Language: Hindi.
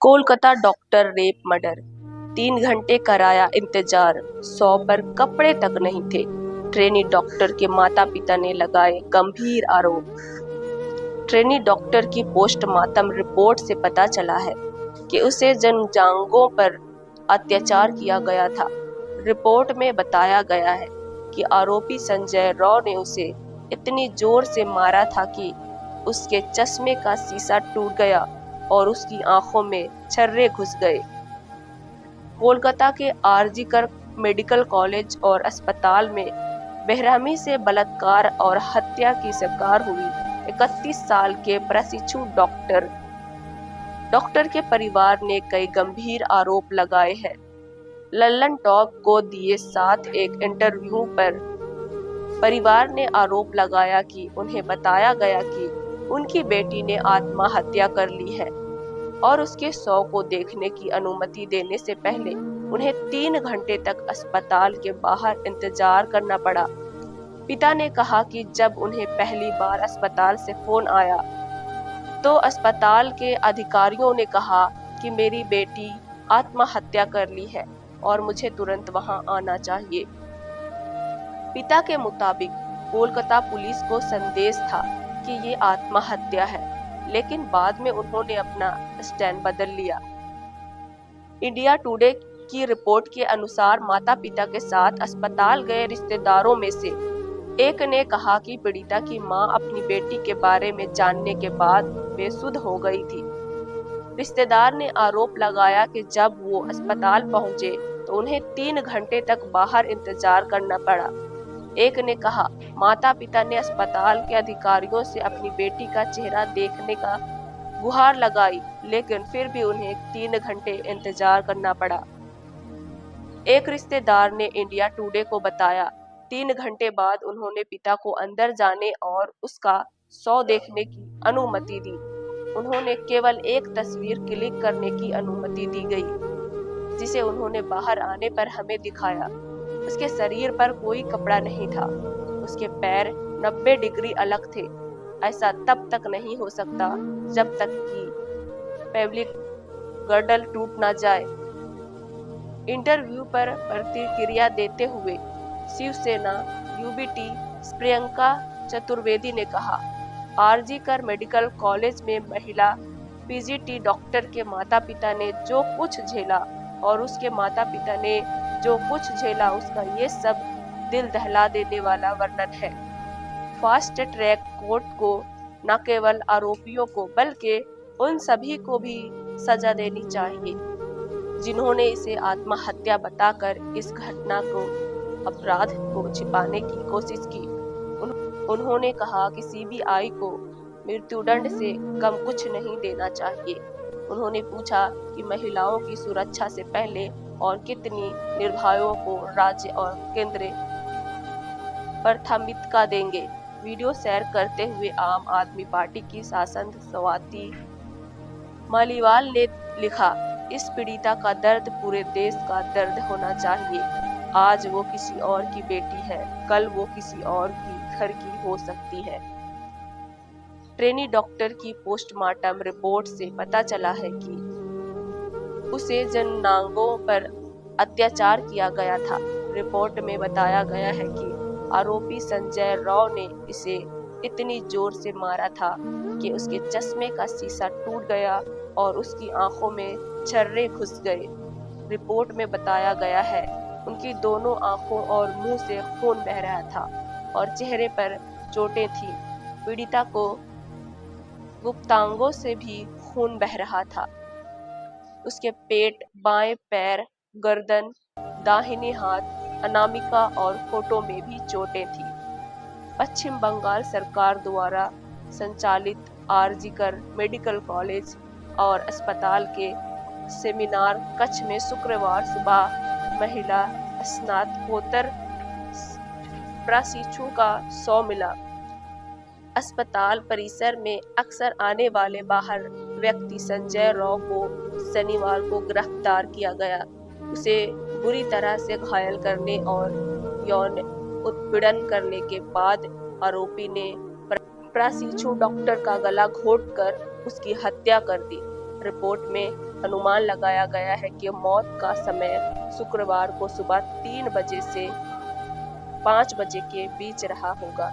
कोलकाता डॉक्टर रेप मर्डर, 3 घंटे कराया इंतजार, 100 पर कपड़े तक नहीं थे। ट्रेनी डॉक्टर के माता पिता ने लगाए गंभीर आरोप। ट्रेनी डॉक्टर की पोस्टमार्टम रिपोर्ट से पता चला है कि उसे जनजांगों पर अत्याचार किया गया था। रिपोर्ट में बताया गया है कि आरोपी संजय राव ने उसे इतनी जोर से मारा था कि उसके चश्मे का शीशा टूट गया और उसकी आंखों में छर्रे घुस गए। कोलकाता के आरजीकर मेडिकल कॉलेज और अस्पताल में बेरहमी से बलात्कार और हत्या की शिकार हुई 31 साल के प्रशिक्षु डॉक्टर के परिवार ने कई गंभीर आरोप लगाए हैं। लल्लन टॉप को दिए साथ एक इंटरव्यू पर परिवार ने आरोप लगाया कि उन्हें बताया गया कि उनकी बेटी ने आत्महत्या कर ली है और उसके शव को देखने की अनुमति देने से पहले उन्हें 3 घंटे तक अस्पताल के बाहर इंतजार करना पड़ा। पिता ने कहा कि जब उन्हें पहली बार अस्पताल से फोन आया तो अस्पताल के अधिकारियों ने कहा कि मेरी बेटी आत्महत्या कर ली है और मुझे तुरंत वहां आना चाहिए। पिता के मुताबिक कोलकाता पुलिस को संदेश था कि ये आत्महत्या है, लेकिन बाद में उन्होंने अपना स्टैंड बदल लिया। इंडिया टुडे की रिपोर्ट के अनुसार माता पिता के साथ अस्पताल गए रिश्तेदारों में से एक ने कहा कि पीड़िता की मां अपनी बेटी के बारे में जानने के बाद बेसुध हो गई थी। रिश्तेदार ने आरोप लगाया कि जब वो अस्पताल पहुंचे तो उन्हें 3 घंटे तक बाहर इंतजार करना पड़ा। एक ने कहा, माता पिता ने अस्पताल के अधिकारियों से अपनी बेटी का चेहरा देखने का गुहार लगाई, लेकिन फिर भी उन्हें 3 घंटे इंतजार करना पड़ा। एक रिश्तेदार ने इंडिया टुडे को बताया, 3 घंटे बाद उन्होंने पिता को अंदर जाने और उसका शव देखने की अनुमति दी। उन्होंने केवल एक तस्वीर क्लिक करने की अनुमति दी गई, जिसे उन्होंने बाहर आने पर हमें दिखाया। उसके शरीर पर कोई कपड़ा नहीं था, उसके पैर 90 डिग्री अलग थे। ऐसा तब तक नहीं हो सकता जब तक कि पेल्विक गर्डल टूट न जाए। इंटरव्यू पर प्रतिक्रिया देते हुए शिवसेना यूबीटी प्रियंका चतुर्वेदी ने कहा, आरजीकर मेडिकल कॉलेज में महिला पीजीटी डॉक्टर के माता पिता ने जो कुछ झेला और उसके माता पिता ने जो कुछ झेला, उसका ये सब दिल दहला देने वाला वर्णन है। फास्ट ट्रैक कोर्ट को न केवल आरोपियों को बल्कि उन सभी को भी सजा देनी चाहिए जिन्होंने इसे आत्महत्या बताकर इस घटना को अपराध को छिपाने की कोशिश की। उन्होंने कहा कि सीबीआई को मृत्युदंड से कम कुछ नहीं देना चाहिए। उन्होंने पूछा कि महिलाओं की सुरक्षा से पहले और कितनी निर्भयों को राज्य और केंद्र प्राथमिकता देंगे। वीडियो शेयर करते हुए आम आदमी पार्टी की सांसद स्वाति मालीवाल ने लिखा, इस पीड़िता का दर्द पूरे देश का दर्द होना चाहिए। आज वो किसी और की बेटी है, कल वो किसी और की घर की हो सकती है। ट्रेनी डॉक्टर की पोस्टमार्टम रिपोर्ट से पता चला है कि उसे जननांगों पर अत्याचार किया गया था। रिपोर्ट में बताया गया है कि आरोपी संजय राव ने इसे इतनी जोर से मारा था कि उसके चश्मे का शीशा टूट गया और उसकी आंखों में छर्रे घुस गए। रिपोर्ट में बताया गया है उनकी दोनों आंखों और मुंह से खून बह रहा था और चेहरे पर चोटें थीं। पीड़िता को गुप्तांगों से भी खून बह रहा था। उसके पेट, बाएं पैर, गर्दन, दाहिने हाथ, अनामिका और होठों में भी चोटें थीं। पश्चिम बंगाल सरकार द्वारा संचालित आरजीकर मेडिकल कॉलेज और अस्पताल के सेमिनार कक्ष में शुक्रवार सुबह महिला स्नातकोत्तर प्रशिक्षु का शव मिला। अस्पताल परिसर में अक्सर आने वाले बाहर व्यक्ति संजय राव को शनिवार को गिरफ्तार किया गया। उसे बुरी तरह से घायल करने और यौन उत्पीड़न करने के बाद आरोपी ने प्रशिक्षु डॉक्टर का गला घोंटकर उसकी हत्या कर दी। रिपोर्ट में अनुमान लगाया गया है कि मौत का समय शुक्रवार को सुबह 3 बजे से 5 बजे के बीच रहा होगा।